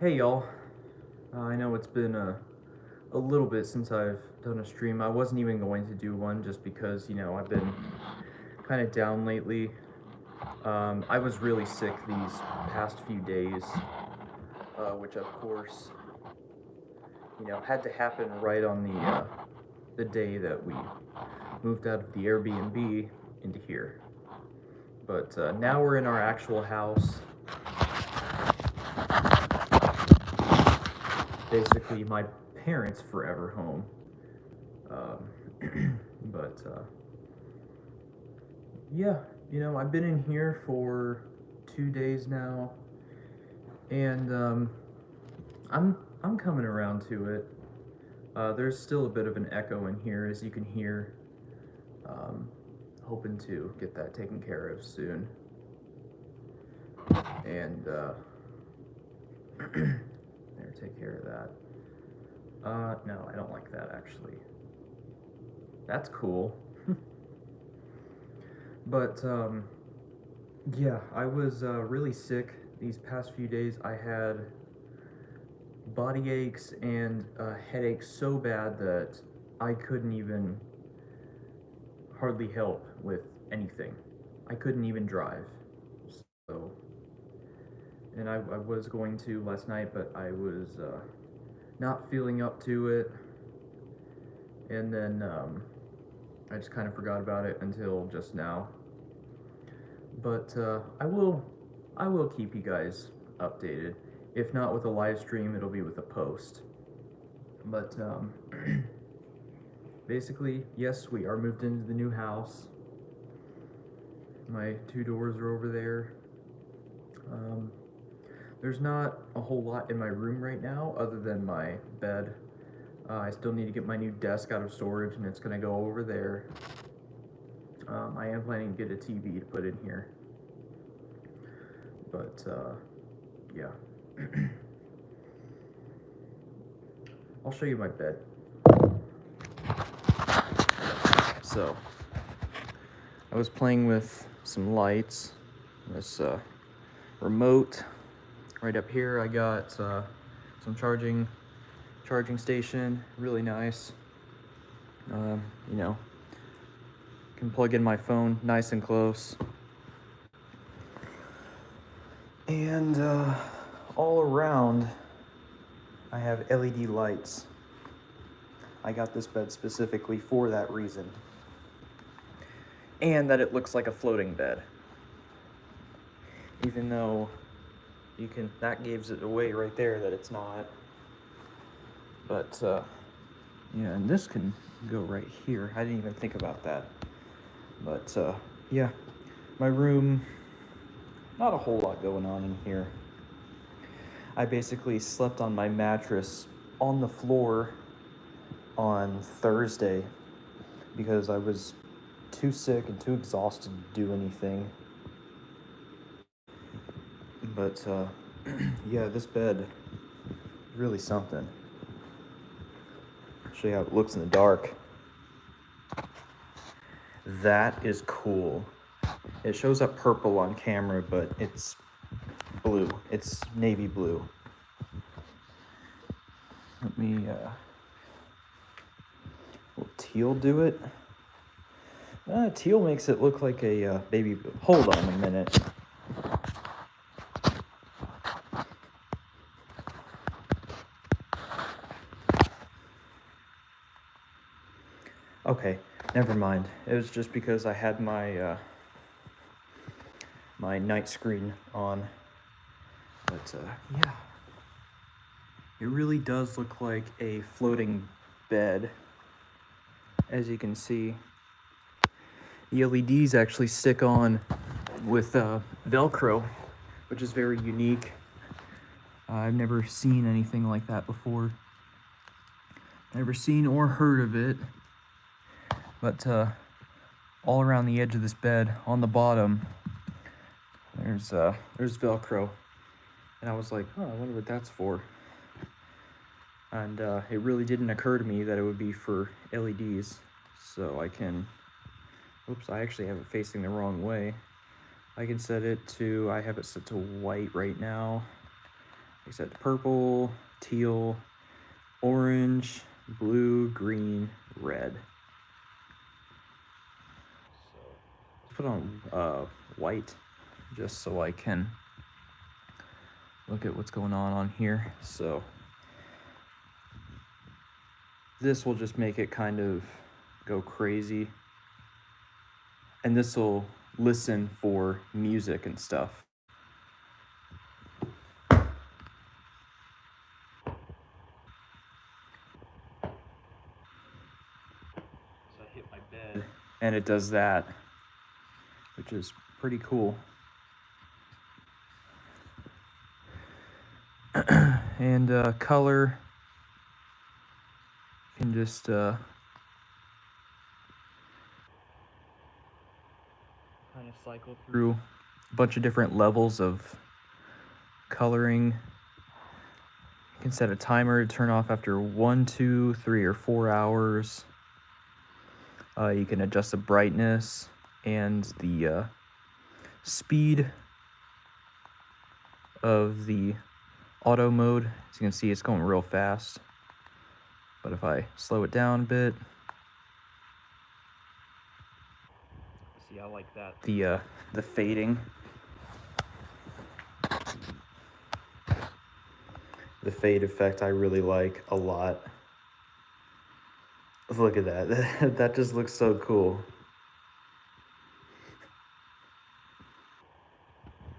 Hey y'all, I know it's been a little bit since I've done a stream. I wasn't even going to do one just because, I've been kind of down lately. I was really sick these past few days, which of course, had to happen right on the day that we moved out of the Airbnb into here. But now we're in our actual house. Basically, my parents' forever home. But yeah, I've been in here for 2 days now, and I'm coming around to it. There's still a bit of an echo in here, as you can hear. Um, Hoping to get that taken care of soon. And there, take care of that. No, I don't like that actually. That's cool. But yeah, I was really sick these past few days. I had body aches and headaches so bad that I couldn't even hardly help with anything. I couldn't even drive. So, and I was going to last night, but I was not feeling up to it. And then I just kind of forgot about it until just now. But I will keep you guys updated. If not with a live stream, it'll be with a post. But basically, yes, we are moved into the new house. My two doors are over there. Um, there's not a whole lot in my room right now other than my bed. I still need to get my new desk out of storage, and it's going to go over there. I am planning to get a TV to put in here. But, yeah. I'll show you my bed. So, I was playing with some lights. This remote right up here. I got some charging station. Really nice. You know, can plug in my phone nice and close. And all around, I have LED lights. I got this bed specifically for that reason. And that it looks like a floating bed. Even though that gives it away right there that it's not. But, yeah, and this can go right here. I didn't even think about that. But, yeah, my room, not a whole lot going on in here. I basically slept on my mattress on the floor on Thursday because I was too sick and too exhausted to do anything. But, yeah, this bed is really something. I'll show you how it looks in the dark. That is cool. It shows up purple on camera, but it's blue. It's navy blue. Let me, will teal do it? Teal makes it look like a baby. Hold on a minute. Okay, never mind. It was just because I had my my night screen on. But yeah, it really does look like a floating bed. As you can see, the LEDs actually stick on with Velcro, which is very unique. I've never seen anything like that before. Never seen or heard of it. But all around the edge of this bed, on the bottom, there's Velcro. And I was like, oh, I wonder what that's for. And it really didn't occur to me that it would be for LEDs. So I can, oops, I actually have it facing the wrong way. I can set it to, I have it set to white right now. I said purple, teal, orange, blue, green, red. So put on white just so I can look at what's going on here. So this will just make it kind of go crazy. And this will listen for music and stuff. So I hit my bed and it does that, which is pretty cool. And color, you can just kind of cycle through a bunch of different levels of coloring. You can set a timer to turn off after 1, 2, 3, or 4 hours. You can adjust the brightness and the speed of the auto mode. As you can see, it's going real fast. But if I slow it down a bit, see, I like that. The fading. The fade effect I really like a lot. Look at that. That just looks so cool.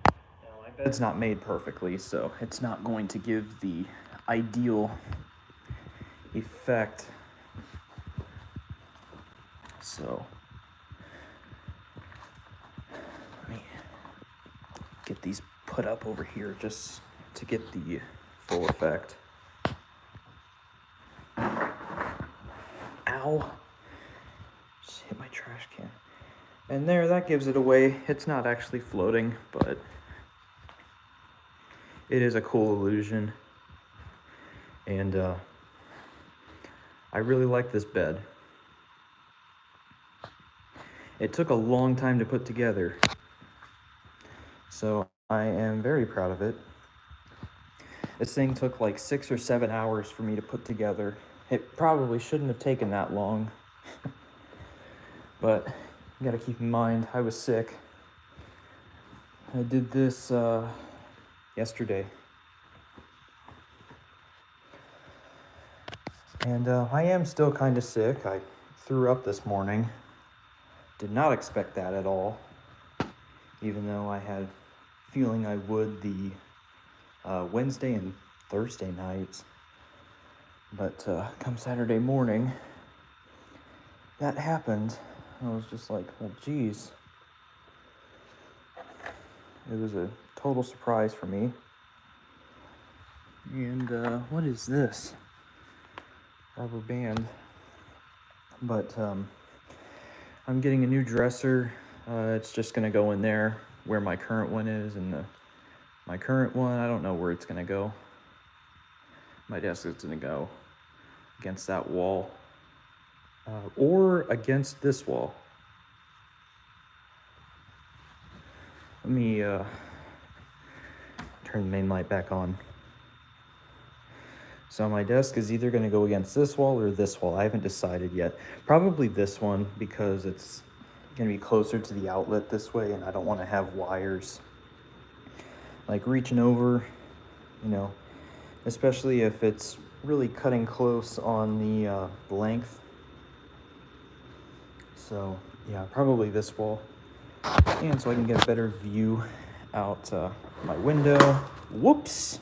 Now, my bed's not made perfectly, so it's not going to give the ideal effect. So let me get these put up over here just to get the full effect. Ow. Just hit my trash can. And there, that gives it away. It's not actually floating, but it is a cool illusion. And I really like this bed. It took a long time to put together, so I am very proud of it. This thing took like 6 or 7 hours for me to put together. It probably shouldn't have taken that long, but you gotta keep in mind, I was sick. I did this yesterday. And I am still kind of sick. I threw up this morning. Did not expect that at all, even though I had a feeling I would the Wednesday and Thursday nights. But come Saturday morning, that happened. I was just like, well, geez. It was a total surprise for me. And what is this? Rubber band. But I'm getting a new dresser. It's just gonna go in there where my current one is, and my current one, I don't know where it's gonna go. My desk is gonna go against that wall, or against this wall. Let me turn the main light back on. So my desk is either going to go against this wall or this wall. I haven't decided yet. Probably this one, because it's going to be closer to the outlet this way, and I don't want to have wires like reaching over, you know, especially if it's really cutting close on the length. So yeah, probably this wall. And so I can get a better view out my window. Whoops.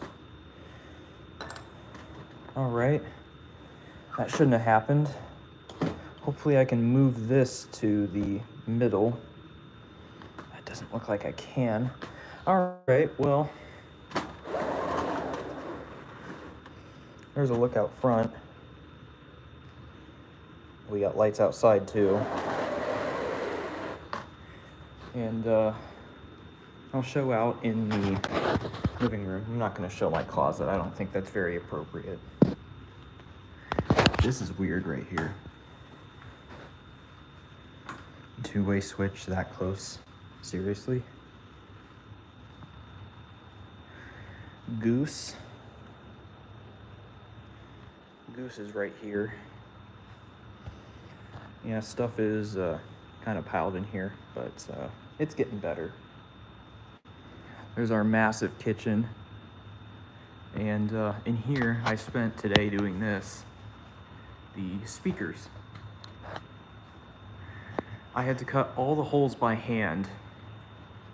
All right, that shouldn't have happened. Hopefully I can move this to the middle. That doesn't look like I can. All right, well, there's a look out front. We got lights outside too. And I'll show out in the living room. I'm not gonna show my closet. I don't think that's very appropriate. This is weird right here. Two-way switch that close. Seriously? Goose. Goose is right here. Yeah, stuff is kind of piled in here, but it's getting better. There's our massive kitchen. And in here, I spent today doing this, the speakers. I had to cut all the holes by hand,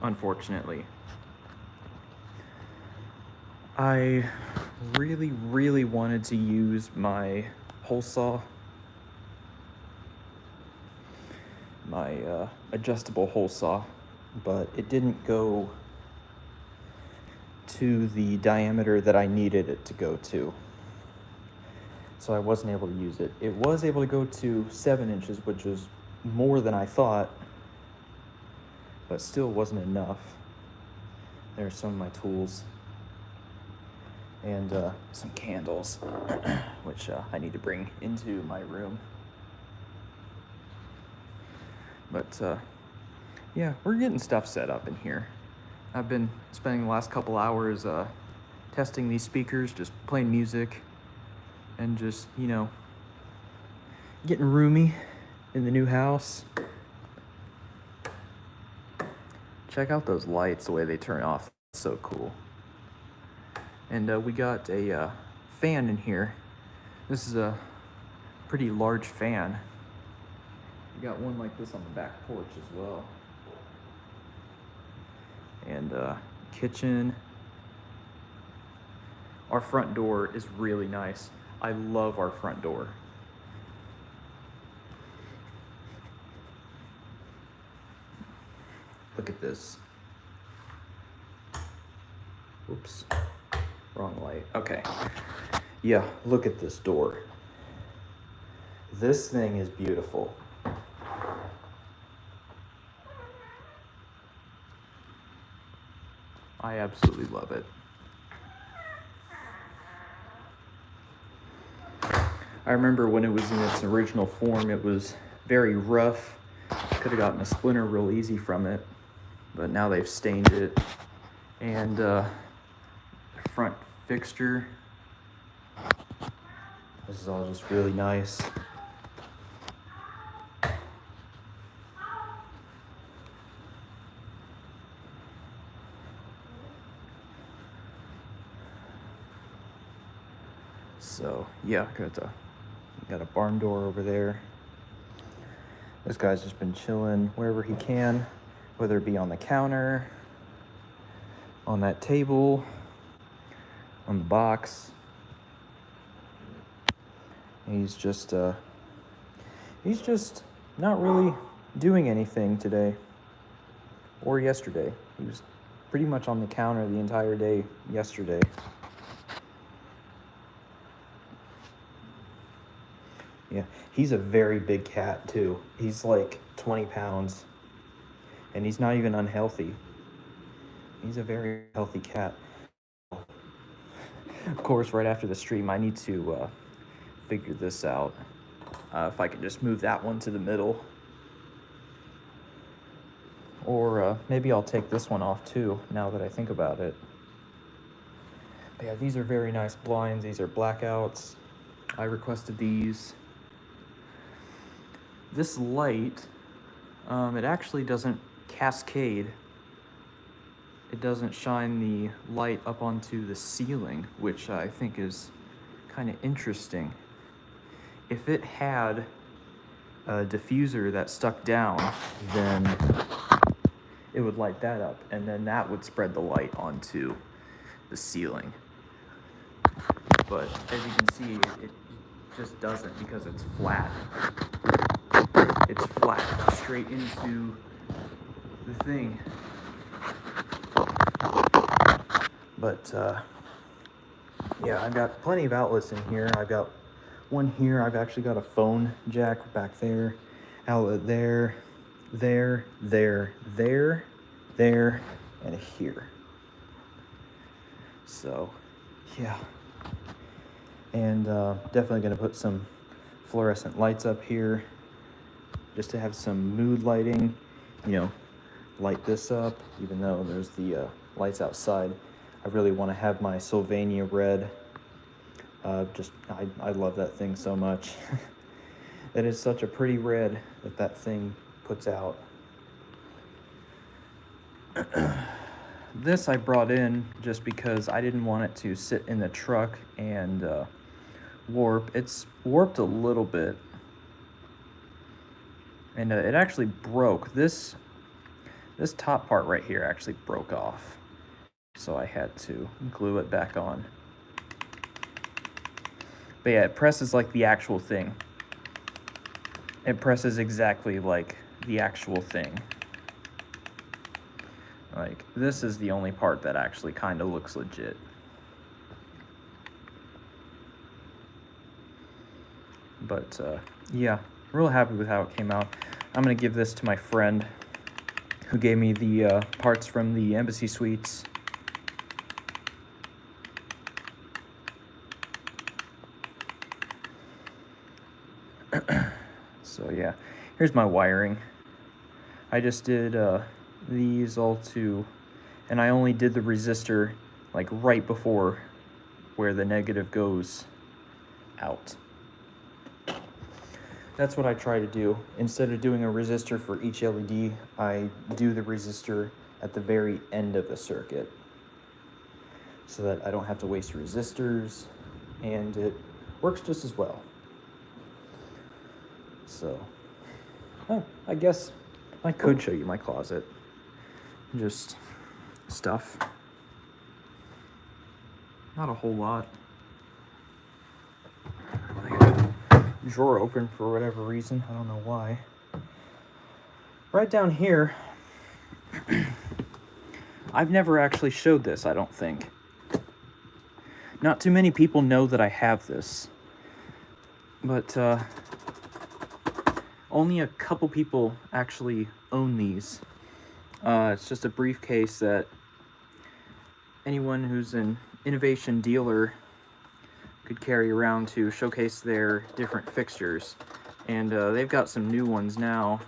unfortunately. I really wanted to use my hole saw, my adjustable hole saw, but it didn't go to the diameter that I needed it to go to. So I wasn't able to use it. It was able to go to 7 inches, which was more than I thought, but still wasn't enough. There's some of my tools and some candles, which I need to bring into my room. But yeah, we're getting stuff set up in here. I've been spending the last couple hours testing these speakers, just playing music, and just, you know, getting roomy in the new house. Check out those lights, the way they turn off. It's so cool. And we got a fan in here. This is a pretty large fan. We got one like this on the back porch as well. And kitchen. Our front door is really nice. I love our front door. Look at this. Oops, wrong light. Okay. Yeah, look at this door. This thing is beautiful. I absolutely love it. I remember when it was in its original form, it was very rough. Could have gotten a splinter real easy from it, but now they've stained it. And the front fixture, this is all just really nice. So yeah, got a barn door over there. This guy's just been chilling wherever he can, whether it be on the counter, on that table, on the box. He's just not really doing anything today or yesterday. He was pretty much on the counter the entire day yesterday. Yeah, he's a very big cat too. He's like 20 pounds, and he's not even unhealthy. He's a very healthy cat. Of course, right after the stream, I need to figure this out. If I can just move that one to the middle. Or maybe I'll take this one off too, now that I think about it. But yeah, these are very nice blinds. These are blackouts. I requested these. This light, it actually doesn't cascade. It doesn't shine the light up onto the ceiling, which I think is kind of interesting. If it had a diffuser that stuck down, then it would light that up, and then that would spread the light onto the ceiling. But as you can see, it just doesn't, because it's flat. It's flat straight into the thing. But yeah, I've got plenty of outlets in here. I've got one here. I've actually got a phone jack back there, outlet there, there, and here. So yeah, and definitely gonna put some fluorescent lights up here just to have some mood lighting, you know, light this up, even though there's the lights outside. I really want to have my Sylvania red I love that thing so much. It is such a pretty red that thing puts out. This I brought in just because I didn't want it to sit in the truck and warp. It's warped a little bit, and it actually broke. This top part right here actually broke off, so I had to glue it back on. But yeah, it presses like the actual thing. It presses exactly like the actual thing. Like, this is the only part that actually kind of looks legit. But yeah, real happy with how it came out. I'm gonna give this to my friend who gave me the parts from the Embassy Suites. So yeah, here's my wiring. I just did these all two, and I only did the resistor like right before where the negative goes out. That's what I try to do. Instead of doing a resistor for each LED, I do the resistor at the very end of the circuit so that I don't have to waste resistors, and it works just as well. So, I guess I could show you my closet. Just stuff. Not a whole lot. Drawer open for whatever reason. I don't know why. Right down here, I've never actually showed this, I don't think. Not too many people know that I have this. But only a couple people actually own these. It's just a briefcase that anyone who's an innovation dealer could carry around to showcase their different fixtures. And they've got some new ones now.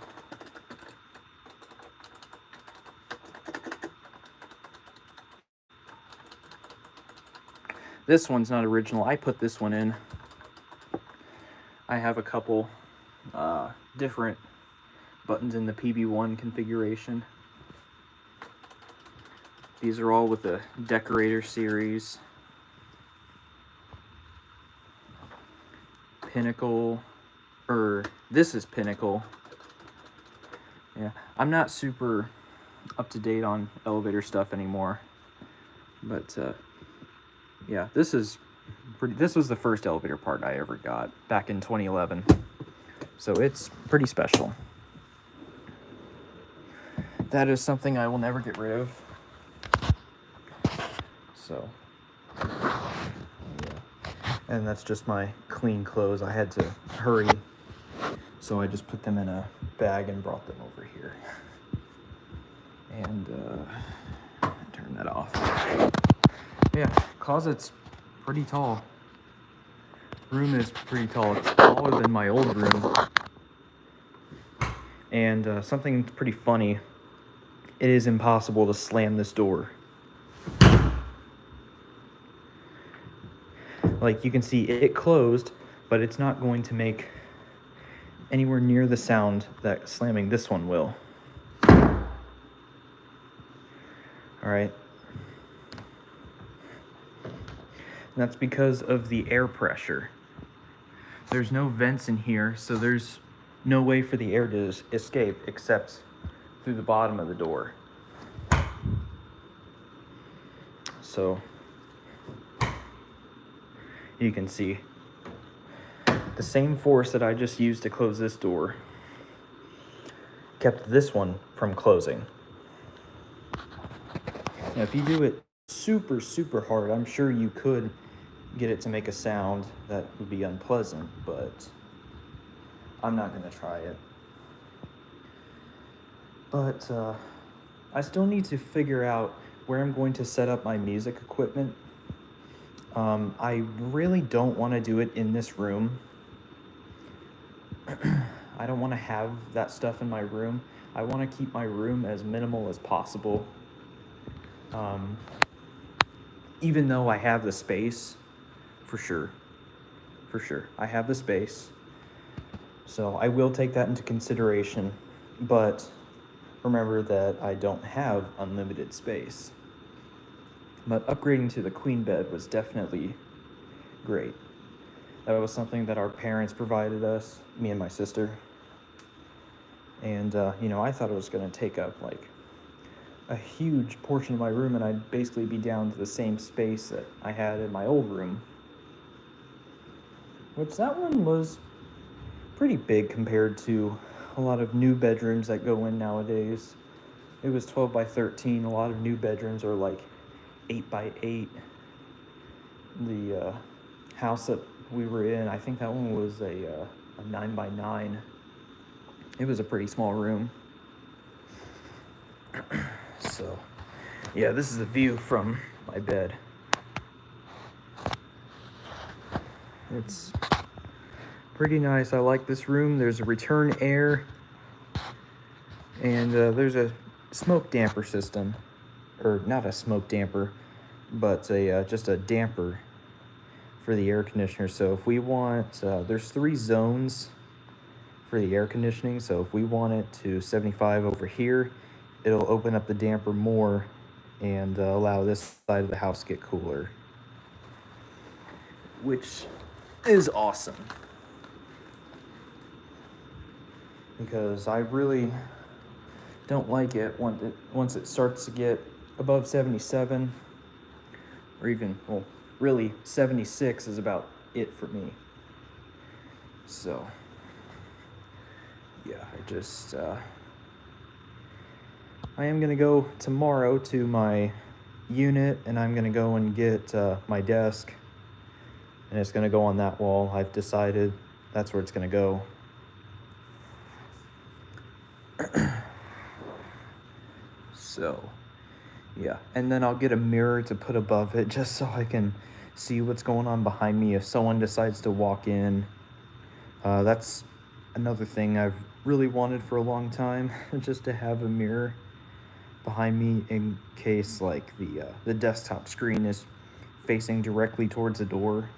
This one's not original. I put this one in. I have a couple different buttons in the PB1 configuration. These are all with the Decorator series. Pinnacle, or this is Pinnacle. Yeah, I'm not super up to date on elevator stuff anymore, but yeah, this was the first elevator part I ever got back in 2011, so it's pretty special. That is something I will never get rid of. So and that's just my clean clothes. I had to hurry, so I just put them in a bag and brought them over here. And turn that off. Yeah, closet's pretty tall. Room is pretty tall. It's taller than my old room. And something pretty funny, it is impossible to slam this door. Like, you can see it closed, but it's not going to make anywhere near the sound that slamming this one will. Alright. And that's because of the air pressure. There's no vents in here, so there's no way for the air to escape except through the bottom of the door. So you can see the same force that I just used to close this door kept this one from closing. Now, if you do it super, super hard, I'm sure you could get it to make a sound that would be unpleasant, but I'm not going to try it. But I still need to figure out where I'm going to set up my music equipment. I really don't want to do it in this room. I don't want to have that stuff in my room. I want to keep my room as minimal as possible. Even though I have the space, for sure. for sure. I have the space, so I will take that into consideration, but remember that I don't have unlimited space. But upgrading to the queen bed was definitely great. That was something that our parents provided us, me and my sister. And, I thought it was going to take up like a huge portion of my room, and I'd basically be down to the same space that I had in my old room. Which that one was pretty big compared to a lot of new bedrooms that go in nowadays. It was 12 by 13. A lot of new bedrooms are like 8 by 8. The house that we were in, I think that one was a 9 by 9. It was a pretty small room. So, yeah, this is the view from my bed. It's pretty nice. I like this room. There's a return air, and there's a smoke damper system, or not a smoke damper, but just a damper for the air conditioner. So if we want, there's 3 zones for the air conditioning. So if we want it to 75 over here, it'll open up the damper more and allow this side of the house to get cooler, which is awesome, because I really don't like it once it starts to get above 77, or even, well, really 76 is about it for me. So yeah, I am gonna go tomorrow to my unit, and I'm gonna go and get my desk, and it's gonna go on that wall. I've decided that's where it's gonna go. So yeah, and then I'll get a mirror to put above it just so I can see what's going on behind me if someone decides to walk in. That's another thing I've really wanted for a long time, just to have a mirror behind me in case like the desktop screen is facing directly towards the door.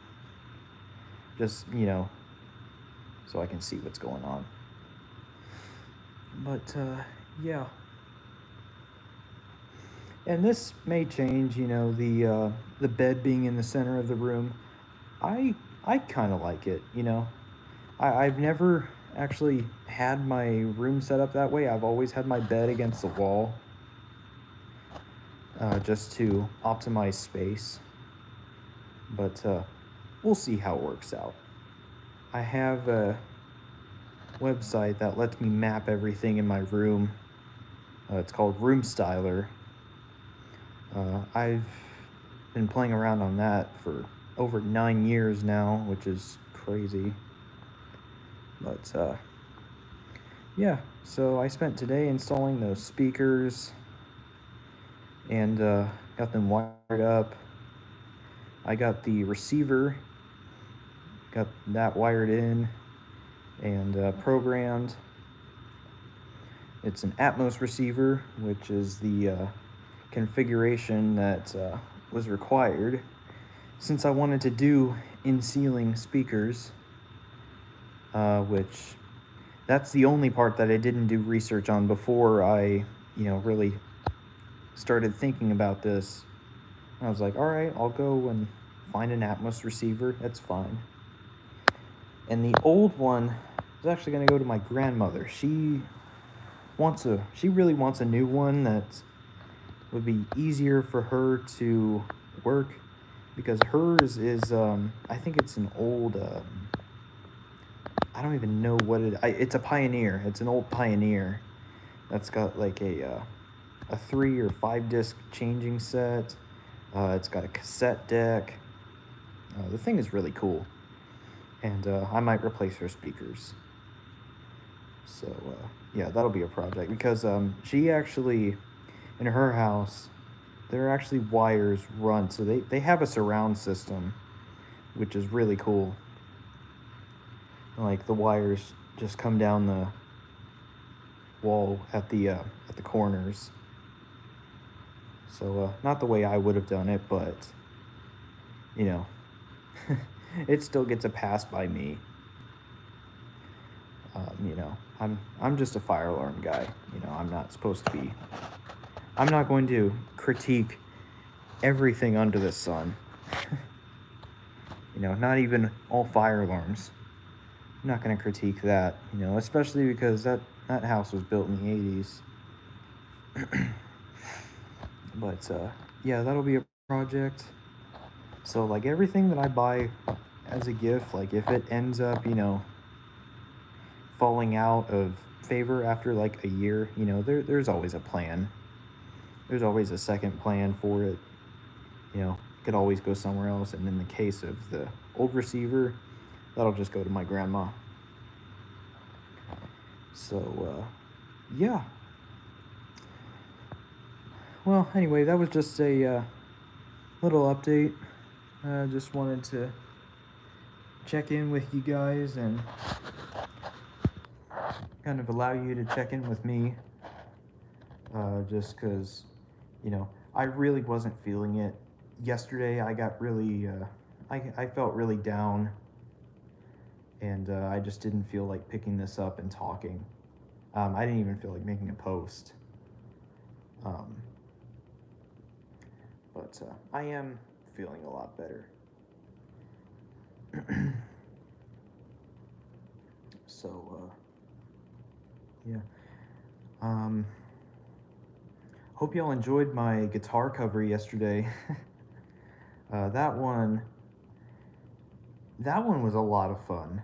Just, so I can see what's going on. But yeah. And this may change, the bed being in the center of the room. I kind of like it, I've never actually had my room set up that way. I've always had my bed against the wall, just to optimize space. But we'll see how it works out. I have a website that lets me map everything in my room. It's called Room Styler. I've been playing around on that for over 9 years now, which is crazy. But yeah, so I spent today installing those speakers and got them wired up. I got the receiver, got that wired in and programmed. It's an Atmos receiver, which is the configuration that was required since I wanted to do in-ceiling speakers, which that's the only part that I didn't do research on before I, really started thinking about this. I was like, all right, I'll go and find an Atmos receiver. That's fine. And the old one is actually going to go to my grandmother. She really wants a new one that would be easier for her to work, because hers is, I think it's an old, I don't even know what it's a Pioneer. It's an old Pioneer that's got like a 3 or 5 disc changing set. It's got a cassette deck. The thing is really cool, and I might replace her speakers. So yeah, that'll be a project, because she actually, in her house, there are actually wires run, so they have a surround system, which is really cool. Like the wires just come down the wall at the corners. So not the way I would have done it, but it still gets a pass by me. You know, I'm just a fire alarm guy. You know, I'm not supposed to be. I'm not going to critique everything under the sun. You know, not even all fire alarms. I'm not going to critique that. You know, especially because that house was built in the 80s. But yeah, that'll be a project. So like everything that I buy as a gift, like if it ends up, you know, falling out of favor after like a year, you know, there's always a plan. There's always a second plan for it. You know, it could always go somewhere else. And in the case of the old receiver, that'll just go to my grandma. So yeah. Well, anyway, that was just a little update. Just wanted to check in with you guys and kind of allow you to check in with me. Just because, you know, I really wasn't feeling it. Yesterday, I got really, I felt really down, and I just didn't feel like picking this up and talking. I didn't even feel like making a post. Um, but I am feeling a lot better. So, yeah. Um, hope y'all enjoyed my guitar cover yesterday. That one was a lot of fun.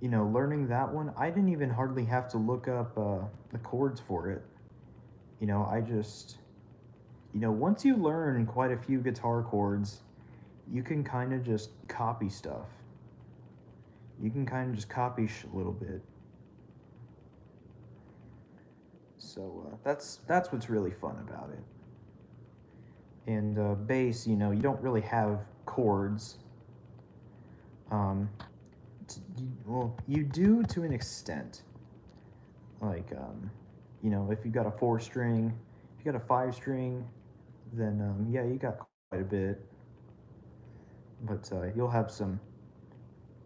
You know, learning that one, I didn't even hardly have to look up the chords for it. You know, I just, you know, once you learn quite a few guitar chords, you can kind of just copy stuff. You can kind of just copy a little bit. So that's what's really fun about it. And bass, you know, you don't really have chords. Well, you do to an extent. Like, you know, if you got a 4 string, if you got a 5 string, then yeah, you got quite a bit. But you'll have some.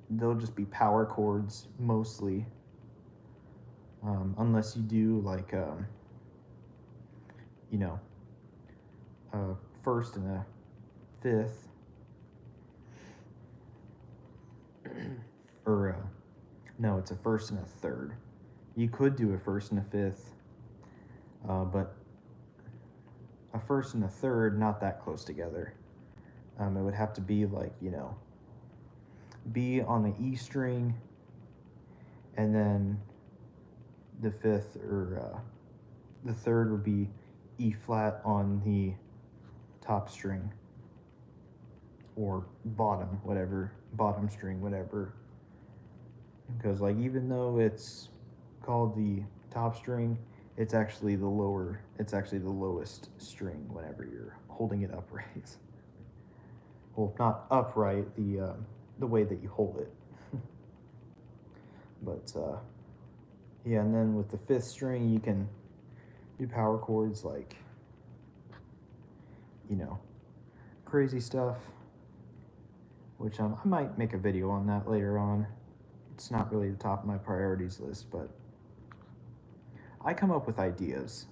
They'll just be power chords mostly, unless you do like, you know, a first and a fifth, or no, it's a first and a third. You could do a first and a fifth, but a first and a third not that close together. It would have to be like, you know, B on the E string, and then the fifth or the third would be E flat on the top string, or bottom, whatever, bottom string, whatever. Because like even though it's called the top string, it's actually the lowest string whenever you're holding it upright. Well, not upright, the way that you hold it. But yeah, and then with the fifth string, you can do power chords like, you know, crazy stuff. Which I might make a video on that later on. It's not really the top of my priorities list, but I come up with ideas.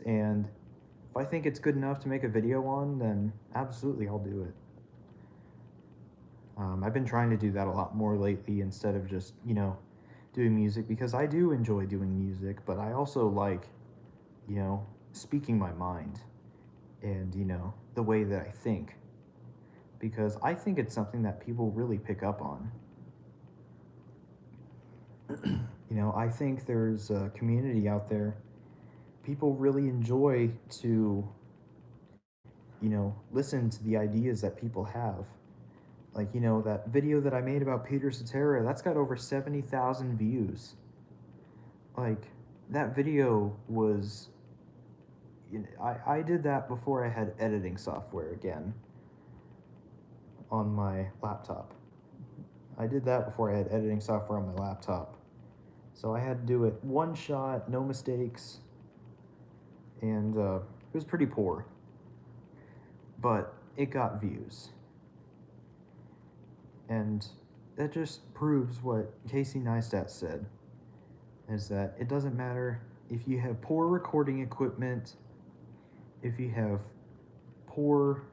And if I think it's good enough to make a video on, then absolutely I'll do it. I've been trying to do that a lot more lately instead of just, you know, doing music, because I do enjoy doing music, but I also like, you know, speaking my mind and, you know, the way that I think, because I think it's something that people really pick up on. You know, I think there's a community out there. People really enjoy to, you know, listen to the ideas that people have. Like, you know, that video that I made about Peter Cetera, that's got over 70,000 views. Like, that video was, you know, I did that before I had editing software again on my laptop. I did that before I had editing software on my laptop. So I had to do it one shot, no mistakes, and it was pretty poor. But it got views. And that just proves what Casey Neistat said, is that it doesn't matter if you have poor recording equipment, if you have poor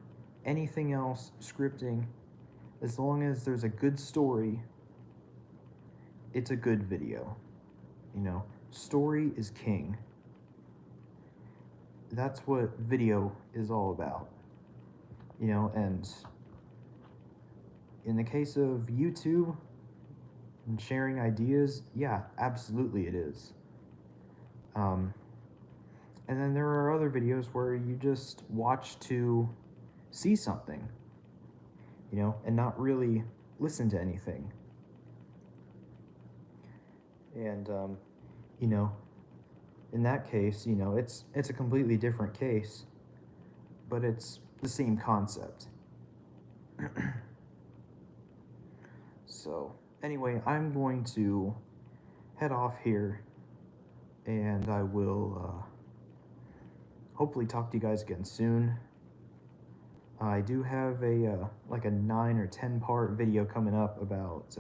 anything else scripting, as long as there's a good story, it's a good video. You know, story is king. That's what video is all about. You know, and in the case of YouTube and sharing ideas, yeah, absolutely it is. And then there are other videos where you just watch to see something, you know, and not really listen to anything. And, you know, in that case, you know, it's a completely different case, but it's the same concept. So, anyway, I'm going to head off here, and I will hopefully talk to you guys again soon. I do have a like a 9 or 10 part video coming up about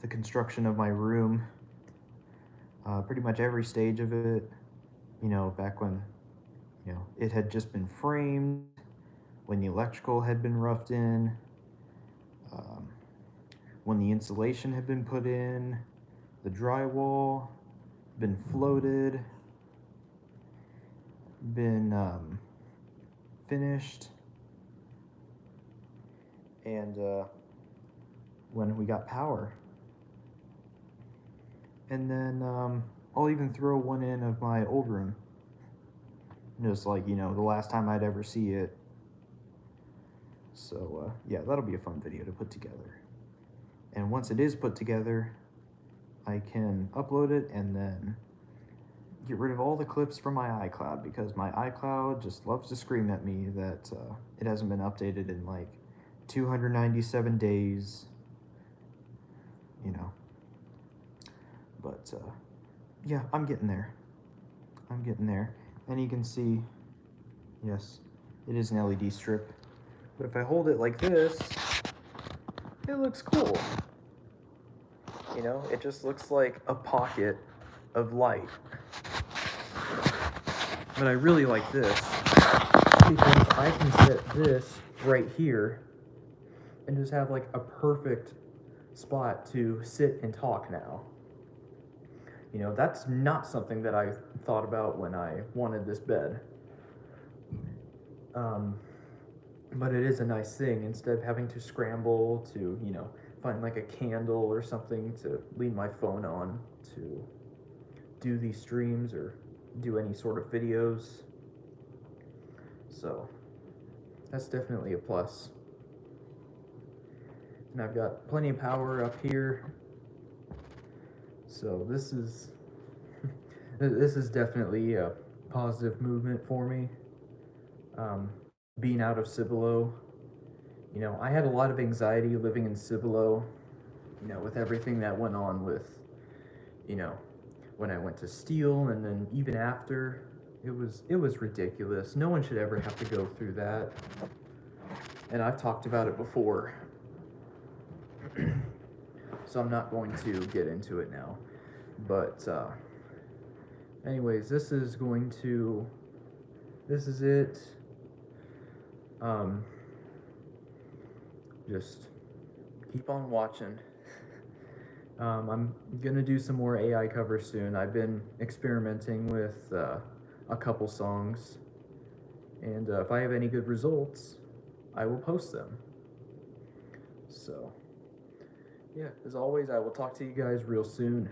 the construction of my room. Pretty much every stage of it, you know, back when, you know, it had just been framed, when the electrical had been roughed in, when the insulation had been put in, the drywall been floated, been finished, and when we got power. And then I'll even throw one in of my old room, just like, you know, the last time I'd ever see it. So yeah, that'll be a fun video to put together. And once it is put together, I can upload it and then get rid of all the clips from my iCloud, because my iCloud just loves to scream at me that it hasn't been updated in like 297 days, you know. But yeah, I'm getting there. I'm getting there. And you can see, yes, it is an LED strip. But if I hold it like this, it looks cool. You know, it just looks like a pocket of light. But I really like this, because I can set this right here and just have like a perfect spot to sit and talk now. You know, that's not something that I thought about when I wanted this bed. But it is a nice thing, instead of having to scramble to, you know, find like a candle or something to lean my phone on to do these streams or do any sort of videos. So that's definitely a plus. And I've got plenty of power up here. So this is this is definitely a positive movement for me. Being out of Cibolo, you know, I had a lot of anxiety living in Cibolo, you know, with everything that went on with, you know, when I went to Steele, and then even after, it was ridiculous. No one should ever have to go through that. And I've talked about it before. So I'm not going to get into it now. But anyways, this is it. Just keep on watching. I'm gonna do some more AI covers soon. I've been experimenting with a couple songs, and if I have any good results, I will post them. So yeah, as always, I will talk to you guys real soon.